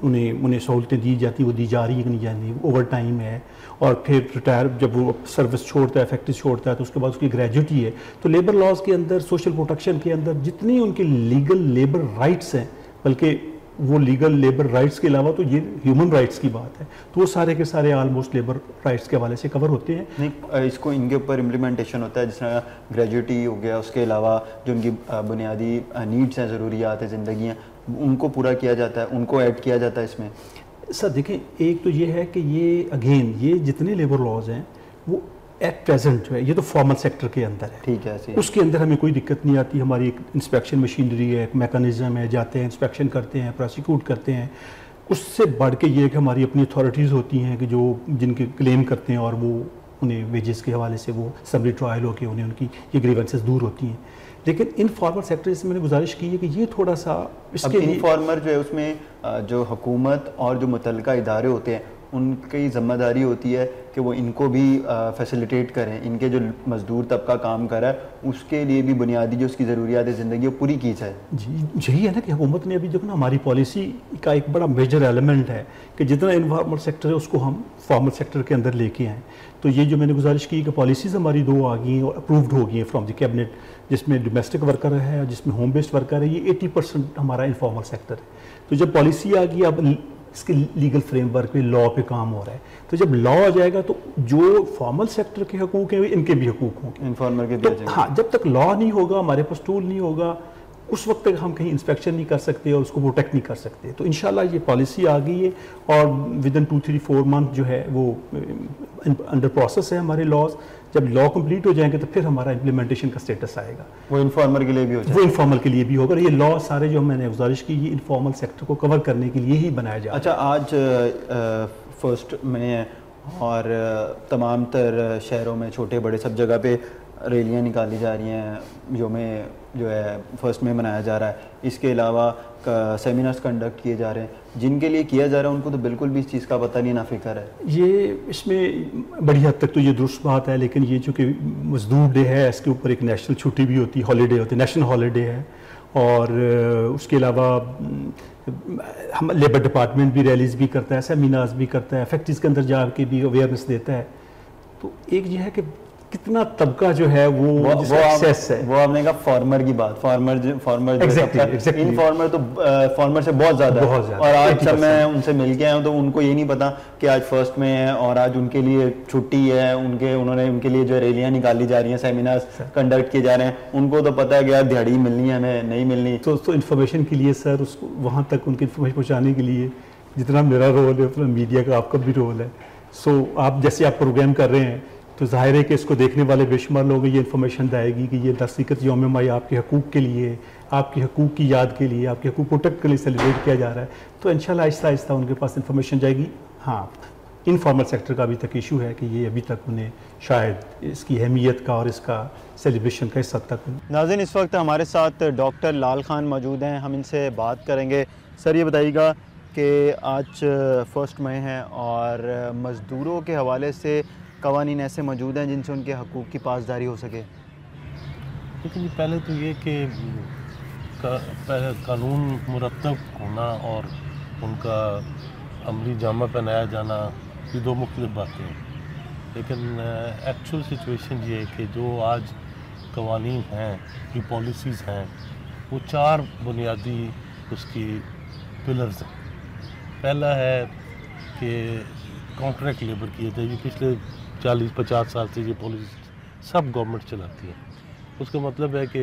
उन्हें सहूलतें दी जाती वो दी जा रही है कि नहीं जा रही, ओवर टाइम है, और फिर रिटायर जब वो सर्विस छोड़ता है, फैक्ट्री छोड़ता है, तो उसके बाद उसकी ग्रेजुटी है। तो लेबर लॉज के अंदर, सोशल प्रोटेक्शन के अंदर जितनी उनके लीगल लेबर राइट्स हैं, बल्कि वो लीगल लेबर राइट्स के अलावा तो ये ह्यूमन राइट्स की बात है, तो वो सारे के सारे आलमोस्ट लेबर राइट्स के हवाले से कवर होते हैं। नहीं, इसको इनके ऊपर इम्प्लीमेंटेशन होता है, जिस तरह ग्रेजुटी हो गया, उसके अलावा जो उनकी बुनियादी नीड्स हैं, ज़रूरियात हैं, ज़िंदगियाँ, उनको पूरा किया जाता है, उनको ऐड किया जाता है इसमें? सर देखिए, एक तो ये है कि ये अगेन ये जितने लेबर लॉज हैं वो एट प्रेजेंट जो है ये तो फॉर्मल सेक्टर के अंदर है, ठीक है, उसके अंदर हमें कोई दिक्कत नहीं आती। हमारी एक इंस्पेक्शन मशीनरी है, एक मैकेनिज्म है, जाते हैं इंस्पेक्शन करते हैं, प्रोसिक्यूट करते हैं। उससे बढ़ के ये कि हमारी अपनी अथॉरिटीज़ होती हैं कि जो जिनके क्लेम करते हैं और वो उन्हें वेजेस के हवाले से वो सबरी ट्रायल होकर उन्हें उनकी ये ग्रीवेंसेस दूर होती हैं। लेकिन इनफॉर्मल सेक्टर से मैंने गुजारिश की है कि ये थोड़ा सा इसके इनफॉर्मल जो है उसमें जो हुकूमत और जो मुतल्लिका इदारे होते हैं उनकी ज़िम्मेदारी होती है कि वो इनको भी फैसिलिटेट करें, इनके जो मज़दूर तबका काम कर रहा है उसके लिए भी बुनियादी जो उसकी ज़रूरियात ज़िंदगी वो पूरी की जाए। जी, यही है ना कि हुकूमत ने अभी देखो ना, हमारी पॉलिसी का एक बड़ा मेजर एलिमेंट है कि जितना इनफॉर्मल सेक्टर है उसको हम फॉर्मल सेक्टर के अंदर लेके आएँ। तो ये जो मैंने गुजारिश की कि पॉलिसीज़ हमारी 2 आ गई हैं और अप्रूव्ड हो गई हैं फ्रॉम द कैबिनेट, जिसमें डोमेस्टिक वर्कर है और जिसमें होम बेस्ड वर्कर है, ये 80% हमारा इनफॉर्मल सेक्टर है। तो जब पॉलिसी आ गई, अब इसके लीगल फ्रेमवर्क पे, लॉ पे काम हो रहा है, तो जब लॉ आ जाएगा तो जो फॉर्मल सेक्टर के हकूक़ हैं इनके भी हकूक़ होंगे, इनफॉर्मल के भी। तो हाँ, जब तक लॉ नहीं होगा, हमारे पास टूल नहीं होगा, उस वक्त तक हम कहीं इंस्पेक्शन नहीं कर सकते और उसको प्रोटेक्ट नहीं कर सकते। तो इंशाल्लाह ये पॉलिसी आ गई है और विदिन 2-3-4 मंथ जो है वो अंडर प्रोसेस है हमारे लॉज। जब लॉ कंप्लीट हो जाएंगे तो फिर हमारा इम्प्लीमेंटेशन का स्टेटस आएगा, वो इनफॉर्मल के लिए भी हो जाएगा। वो इनफॉर्मल के लिए भी होगा। ये लॉ सारे जो मैंने गुजारिश की, ये इनफॉर्मल सेक्टर को कवर करने के लिए ही बनाया जाए। अच्छा, आज 1 में और तमाम तर शहरों में, छोटे बड़े सब जगह पे रैलियाँ निकाली जा रही हैं, जो है 1 में मनाया जा रहा है। इसके अलावा सेमिनार्स कंडक्ट किए जा रहे हैं। जिनके लिए किया जा रहा है उनको तो बिल्कुल भी इस चीज़ का पता नहीं, ना फिक्र है। ये इसमें बड़ी हद तक तो ये दुरुस्त बात है, लेकिन ये चूँकि मजदूर डे है, इसके ऊपर एक नेशनल छुट्टी भी होती है, हॉलीडे होती है, नेशनल हॉलीडे है। और उसके अलावा हम लेबर डिपार्टमेंट भी रैलीज भी करता है, सेमिनार्स भी करता है, फैक्ट्रीज़ के अंदर जाके भी अवेयरनेस देता है। तो एक ये है कि कितना तबका जो है वो एक्सेस है, वो आपने कहा फार्मर की बात, फार्मर इनफॉर्मर तो फार्मर से बहुत ज़्यादा है। और आज जब मैं उनसे मिल के आया हूँ तो उनको ये नहीं पता कि आज 1 में है और आज उनके लिए छुट्टी है, उनके लिए जो रैलियाँ निकाली जा रही हैं, सेमिनार्स कंडक्ट किए जा रहे हैं। उनको तो पता है कि यार दिहाड़ी मिलनी है, हमें नहीं मिलनी। तो इन्फॉर्मेशन के लिए सर, उसको वहाँ तक उनकी इन्फॉर्मेशन पहुँचाने के लिए जितना मेरा रोल है उतना मीडिया का आपका भी रोल है। सो आप जैसे आप प्रोग्राम कर रहे हैं तो तो ज़ाहिर है कि इसको देखने वाले बेशुमार लोग ये इन्फॉर्मेशन आएगी कि ये दस्तखत यौम माई आपके हकूक़ के लिए, आपके हकूक़ की याद के लिए, आपके हकूक़ प्रोटेक्ट के लिए सेलिब्रेट किया जा रहा है। तो इंशाल्लाह आहिस्ता आहिस्ता उनके पास इन्फॉर्मेशन जाएगी। हाँ, इनफॉर्मल सेक्टर का अभी तक इशू है कि ये अभी तक उन्हें शायद इसकी अहमियत का और इसका सेलिब्रेशन का इस हद तक। नाज़रीन, इस वक्त हमारे साथ डॉक्टर लाल खान मौजूद हैं, हम इनसे बात करेंगे। सर, ये बताइएगा कि आज 1 मई है और मज़दूरों के हवाले से कवानीन ऐसे मौजूद हैं जिनसे उनके हकूक़ की पासदारी हो सके। लेकिन पहले तो ये कि कानून मुरतब होना और उनका अमली जामा पहनाया जाना, ये 2 मुख्तलिफ बातें हैं। लेकिन एक्चुअल सिचुएशन ये है कि जो आज कवानीन हैं, जो पॉलिसीज़ हैं, वो 4 बुनियादी उसकी पिलर्स हैं। पहला है कि कॉन्ट्रैक्ट लेबर की है, ये पिछले 40-50 साल से ये पॉलिसी सब गवर्नमेंट चलाती है। उसका मतलब है कि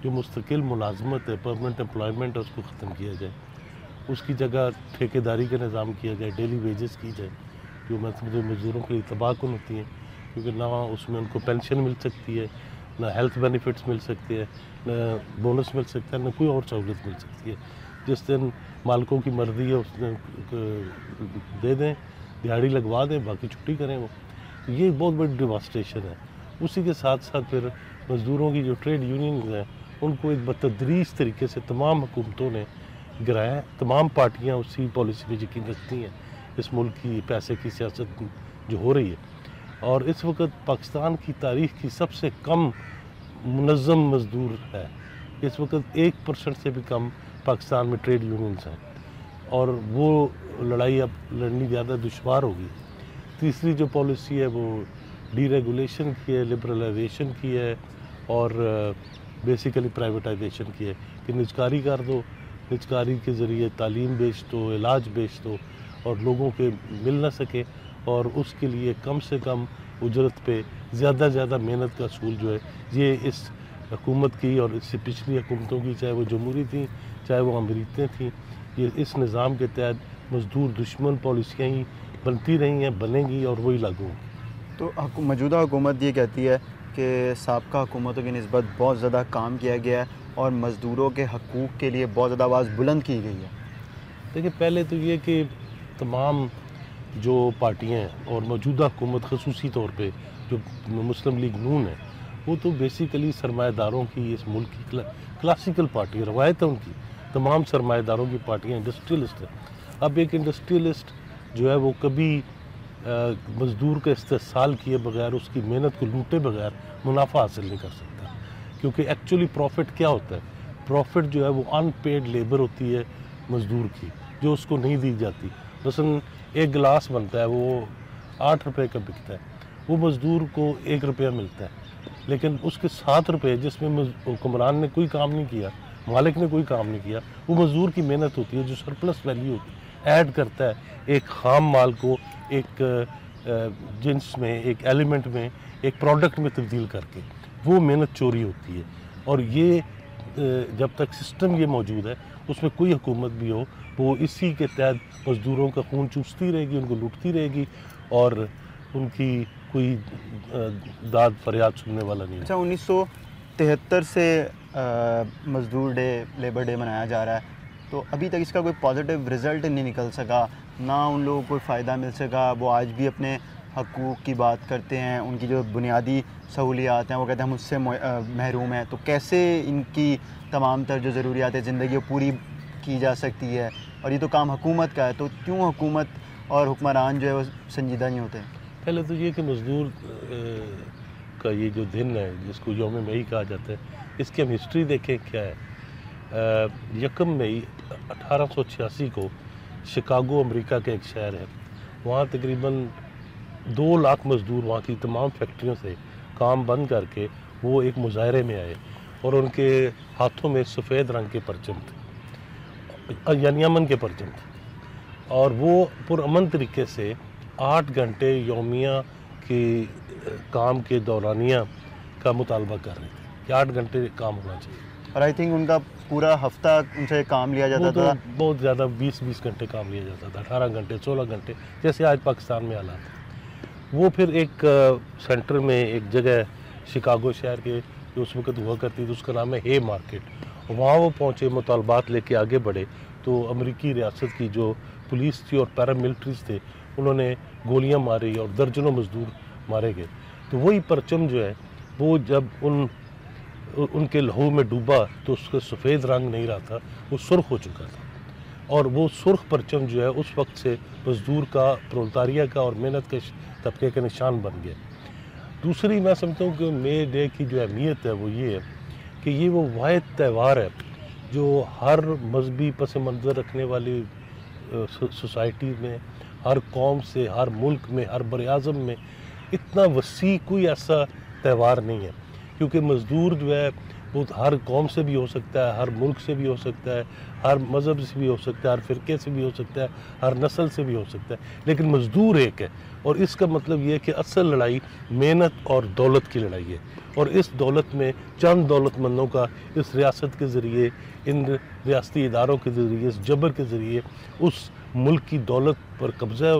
जो मुस्तकिल मुलाजमत है, परमानेंट एम्प्लॉयमेंट है, उसको ख़त्म किया जाए, उसकी जगह ठेकेदारी का निज़ाम किया जाए, डेली वेजेस की जाए, जो मज़दूरों के लिए तबाहकुन होती हैं, क्योंकि ना उसमें उनको पेंशन मिल सकती है, ना हेल्थ बेनिफिट्स मिल सकते हैं, ना बोनस मिल सकता है, ना कोई और सहूलत मिल सकती है। जिस दिन मालिकों की मर्जी है उस दिन दे दें, दिहाड़ी लगवा दें, बाकी छुट्टी करें वो। ये बहुत बड़ी डिवास्टेशन है। उसी के साथ साथ फिर मज़दूरों की जो ट्रेड यूनियन हैं, उनको एक बतदरीज तरीके से तमाम हुकूमतों ने गिराया है। तमाम पार्टियाँ उसी पॉलिसी पर यकीन रखती हैं। इस मुल्क की पैसे की सियासत जो हो रही है, और इस वक्त पाकिस्तान की तारीख़ की सबसे कम मुनज़्ज़म मज़दूर है। इस वक्त 1% से भी कम पाकिस्तान में ट्रेड यूनियंस हैं, और वो लड़ाई अब लड़नी ज़्यादा दुश्वार होगी। तीसरी जो पॉलिसी है वो डीरेगुलेशन की है, लिबरलाइजेशन की है, और बेसिकली प्राइवेटाइजेशन की है कि निजकारी कर दो, निजकारी के ज़रिए तालीम बेच दो, इलाज बेच दो, और लोगों के मिल ना सके, और उसके लिए कम से कम उजरत पे ज़्यादा से ज़्यादा मेहनत का असूल जो है, ये इस हुकूमत की और इससे पिछली हुकूमतों की, चाहे वो जमहूरी थी चाहे वो अमरीतें थी, ये इस निज़ाम के तहत मज़दूर दुश्मन पॉलिसियाँ ही बनती रही हैं, बनेंगी और वही लागू होंगी। तो मौजूदा हुकूमत ये कहती है कि साबका हुकूमतों की निस्बत बहुत ज़्यादा काम किया गया है और मज़दूरों के हकूक़ के लिए बहुत ज़्यादा आवाज़ बुलंद की गई है। देखिए, पहले तो ये कि तमाम जो पार्टियाँ हैं और मौजूदा हुकूमत ख़ुसूसी तौर पे जो मुस्लिम लीग नून है, वो तो बेसिकली सरमाएदारों की, इस मुल्क की क्लासिकल पार्टी, रवायत है उनकी, तमाम सरमाएदारों की पार्टियाँ इंडस्ट्रियलिस्ट हैं। अब एक इंडस्ट्रियलिस्ट जो है वो कभी मज़दूर का इस्तेसाल किए बगैर, उसकी मेहनत को लूटे बगैर मुनाफा हासिल नहीं कर सकता, क्योंकि एक्चुअली प्रॉफिट क्या होता है? प्रॉफिट जो है वो अनपेड लेबर होती है मज़दूर की, जो उसको नहीं दी जाती। मसलन एक गिलास बनता है वो 8 रुपये का बिकता है, वो मज़दूर को 1 रुपया मिलता है, लेकिन उसके 7 रुपये जिसमें हुक्मरान ने कोई काम नहीं किया, मालिक ने कोई काम नहीं किया, वो मज़दूर की मेहनत होती है, जो सरप्लस वैल्यू ऐड करता है एक ख़ाम माल को एक जिन्स में, एक एलिमेंट में, एक प्रोडक्ट में तब्दील करके, वो मेहनत चोरी होती है। और ये जब तक सिस्टम ये मौजूद है, उसमें कोई हुकूमत भी हो, वो इसी के तहत मज़दूरों का खून चूसती रहेगी, उनको लूटती रहेगी, और उनकी कोई दाद फरियाद सुनने वाला नहीं है। अच्छा, 1973 से मज़दूर डे, लेबर डे मनाया जा रहा है, तो अभी तक इसका कोई पॉजिटिव रिज़ल्ट नहीं निकल सका, ना उन लोगों को कोई फ़ायदा मिल सका। वो आज भी अपने हकूक़ की बात करते हैं, उनकी जो बुनियादी सहूलियात हैं वो कहते हैं हम उससे महरूम हैं। तो कैसे इनकी तमाम तर जो ज़रूरियात ज़िंदगी वो पूरी की जा सकती है? और ये तो काम हुकूमत का है, तो क्यों हुकूमत और हुक्मरान जो है वो संजीदा नहीं होते? पहले तो ये कि मज़दूर का ये जो दिन है जिसको यौम मई कहा जाता है, इसकी हम हिस्ट्री देखें क्या है। 1 मई 1886 को शिकागो अमेरिका का एक शहर है, वहाँ तकरीबन 2 लाख मज़दूर वहाँ की तमाम फैक्ट्रियों से काम बंद करके वो एक मुजाहरे में आए, और उनके हाथों में सफ़ेद रंग के परचम थे, यानी अमन के परचम थे, और वो पुरअमन तरीके से 8 घंटे यौमिया के काम के दौरानिया का मुतालबा कर रहे थे कि 8 घंटे काम होना चाहिए। और आई थिंक उनका पूरा हफ्ता उनसे काम लिया जाता था, बहुत ज़्यादा 20-20 घंटे काम लिया जाता था, 18 घंटे 16 घंटे, जैसे आज पाकिस्तान में हालात है। वो फिर एक सेंटर में एक जगह शिकागो शहर के जो उस वक्त हुआ करती थी, उसका नाम है हे मार्केट। वहाँ वो पहुँचे, मुतालबात लेके आगे बढ़े, तो अमेरिकी रियासत की जो पुलिस थी और पैरामिलिट्रीज थे, उन्होंने गोलियाँ मारी और दर्जनों मजदूर मारे गए। तो वही परचम जो है वो जब उनके लहू में डूबा तो उसका सफ़ेद रंग नहीं रहा था, वो सुर्ख हो चुका था। और वो सुर्ख परचम जो है उस वक्त से मजदूर का, प्रोलेटारिया का और मेहनत के तबके का निशान बन गया। दूसरी मैं समझता हूँ कि मे डे की जो अहमियत है वो ये है कि ये वो वाहिद त्यौहार है जो हर मजहबी पस मंज़र रखने वाली सोसाइटी में, हर कौम से, हर मुल्क में, हर बर-ए-आज़म में इतना वसी कोई ऐसा त्यौहार नहीं है। क्योंकि मज़दूर जो है वो हर कौम से भी हो सकता है, हर मुल्क से भी हो सकता है, हर मज़हब से भी हो सकता है, हर फ़िरके से भी हो सकता है, हर नस्ल से भी हो सकता है, लेकिन मज़दूर एक है। और इसका मतलब ये है कि असल लड़ाई मेहनत और दौलत की लड़ाई है। और इस दौलत में चंद दौलतमंदों का इस रियासत के ज़रिए, इन रियासती इदारों के ज़रिए, इस जबर के ज़रिए उस मुल्क की दौलत पर कब्ज़ा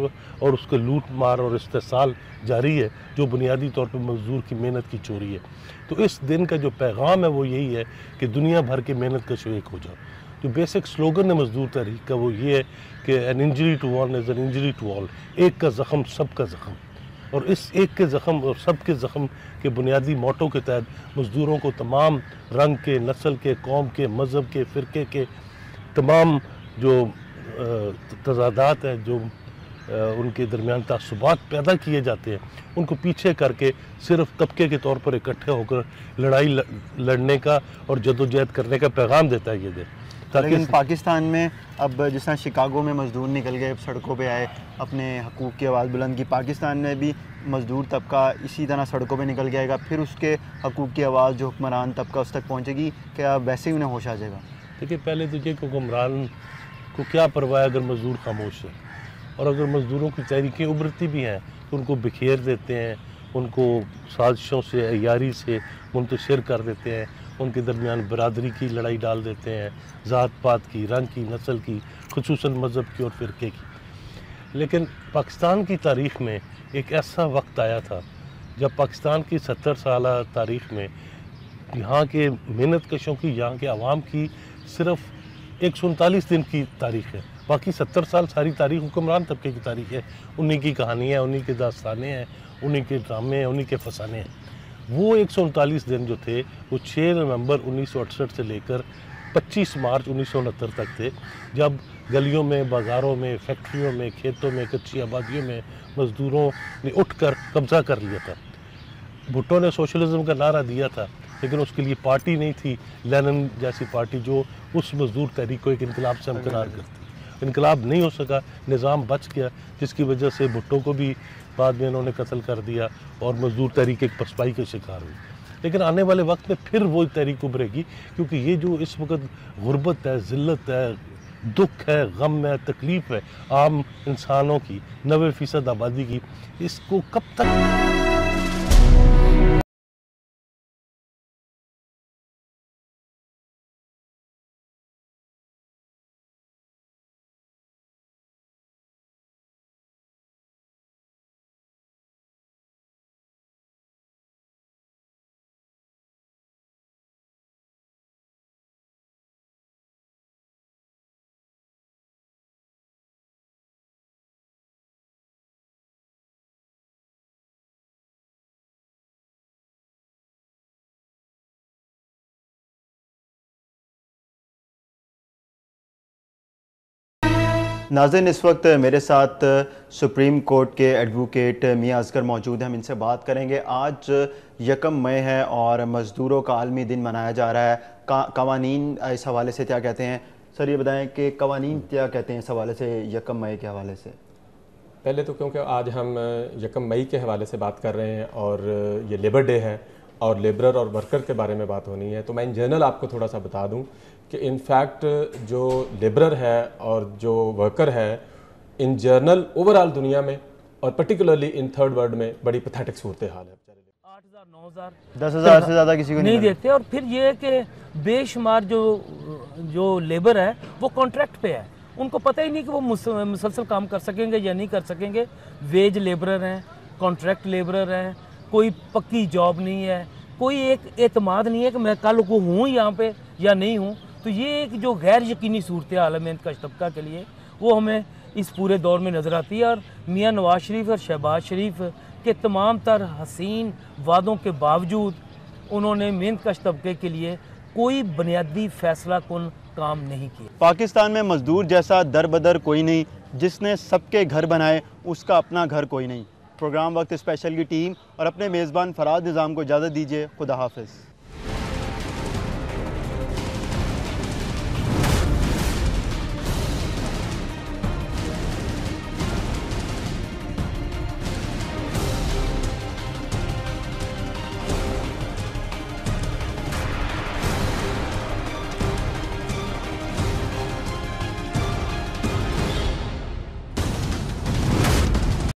और उसके लूट मार और इस्तेसाल जारी है, जो बुनियादी तौर पर मज़दूर की मेहनत की चोरी है। तो इस दिन का जो पैगाम है वो यही है कि दुनिया भर की मेहनत का एक हो जाओ। जो बेसिक स्लोगन है मजदूर तहरीक का वो ये है कि an injury to one is an injury to all, एक का ज़ख़म सब का ज़ख़म। और इस एक के ज़ख़म और सब के ज़ख़म के बुनियादी मोटो के तहत मज़दूरों को तमाम रंग के, नस्ल के, कौम के, मज़हब के, फ़िरके के तमाम जो तज़ादात हैं, जो उनके दरमियान तासुबात पैदा किए जाते हैं, उनको पीछे करके सिर्फ तबके के तौर पर इकट्ठे होकर लड़ाई लड़ने का और जदोजहद करने का पैगाम देता है ये दिन। लेकिन पाकिस्तान में अब जिस तरह शिकागो में मज़दूर निकल गए, सड़कों पे आए, अपने हकूक़ की आवाज़ बुलंद की, पाकिस्तान में भी मज़दूर तबका इसी तरह सड़कों पे निकल जाएगा, फिर उसके हकूक़ की आवाज़ जो हुक्मरान तबका उस तक पहुँचेगी, क्या वैसे ही उन्हें होश आ जाएगा? देखिए, पहले तो ये हुक्मरान को क्या परवाह अगर मज़दूर खामोश है, और अगर मज़दूरों की तहरीकें उभरती भी हैं तो उनको बिखेर देते हैं, उनको साजिशों से, अय्यारी से मुंतशिर कर देते हैं, उनके दरमियान बरादरी की लड़ाई डाल देते हैं, ज़ात पात की, रंग की, नस्ल की, खुसूसन मज़हब की और फ़िरके की। लेकिन पाकिस्तान की तारीख़ में एक ऐसा वक्त आया था जब पाकिस्तान की 70 साल तारीख़ में यहाँ के मेहनत कशों की, यहाँ के आवाम की सिर्फ 139 दिन की तारीख़ है। बाकी 70 साल सारी तारीख़ हुक्मरान तबके की तारीख़ है। उन्हीं की कहानियाँ, उन्हीं के दास्तानें हैं, उन्हीं के ड्रामे हैं, उन्हीं के फसाने हैं। वो 139 दिन जो थे वो 6 नवंबर 1968 से लेकर 25 मार्च 1969 तक थे, जब गलियों में, बाज़ारों में, फैक्ट्रियों में, खेतों में, कच्ची आबादियों में मज़दूरों ने उठकर कब्ज़ा कर लिया था। भुट्टो ने सोशलिज्म का नारा दिया था, लेकिन उसके लिए पार्टी नहीं थी, लेनिन जैसी पार्टी जो उस मज़दूर तहरीक को एक इनकलाब से हमकरार करती। इनकलाब नहीं हो सका, निज़ाम बच गया, जिसकी वजह से भुट्टो को भी बाद में उन्होंने कत्ल कर दिया और मज़दूर तहरीक एक पसपाई का शिकार हुई। लेकिन आने वाले वक्त में फिर वो तहरीक उभरेगी, क्योंकि ये जो इस वक्त गुर्बत है, ज़िल्लत है, दुख है, गम है, तकलीफ़ है आम इंसानों की, 90% आबादी की, इसको कब तक नाज़रीन, इस वक्त मेरे साथ सुप्रीम कोर्ट के एडवोकेट मियां असगर मौजूद हैं। हम इनसे बात करेंगे। आज 1 मई है और मज़दूरों का आलमी दिन मनाया जा रहा है। कवानीन इस हवाले से क्या कहते हैं? सर ये बताएं कि कवानीन क्या कहते हैं इस हवाले से, 1 मई के हवाले से? पहले तो क्योंकि आज हम 1 मई के हवाले से बात कर रहे हैं और ये लेबर डे है और लेबरर और वर्कर के बारे में बात होनी है, तो मैं इन जनरल आपको थोड़ा सा बता दूं कि इनफैक्ट जो लेबरर है और जो वर्कर है, इन जनरल ओवरऑल दुनिया में और पर्टिकुलरली इन थर्ड वर्ल्ड में बड़ी पैथेटिक सूरत हाल है। 8,000 9,000 10,000 से ज़्यादा किसी को नहीं देते। और फिर ये है कि बेशुमार जो लेबर है वो कॉन्ट्रैक्ट पे है, उनको पता ही नहीं कि वो मुसलसल काम कर सकेंगे या नहीं कर सकेंगे। वेज लेबरर हैं, कॉन्ट्रैक्ट लेबरर हैं, कोई पक्की जॉब नहीं है, कोई एक एतमाद नहीं है कि मैं कल को हूँ यहाँ पे या नहीं हूँ। तो ये एक जो गैर यकीनी सूरत हाल है मेहनत कश तबका के लिए, वो हमें इस पूरे दौर में नज़र आती है। और मियाँ नवाज शरीफ और शहबाज शरीफ के तमाम तर हसीन वादों के बावजूद उन्होंने मेहनत कश तबके के लिए कोई बुनियादी फैसला कुन काम नहीं किया। पाकिस्तान में मजदूर जैसा दर बदर कोई नहीं, जिसने सबके घर बनाए उसका अपना घर कोई नहीं। प्रोग्राम वक्त स्पेशल की टीम और अपने मेज़बान फराद निज़ाम को इजाज़त दीजिए। खुदा हाफिज़।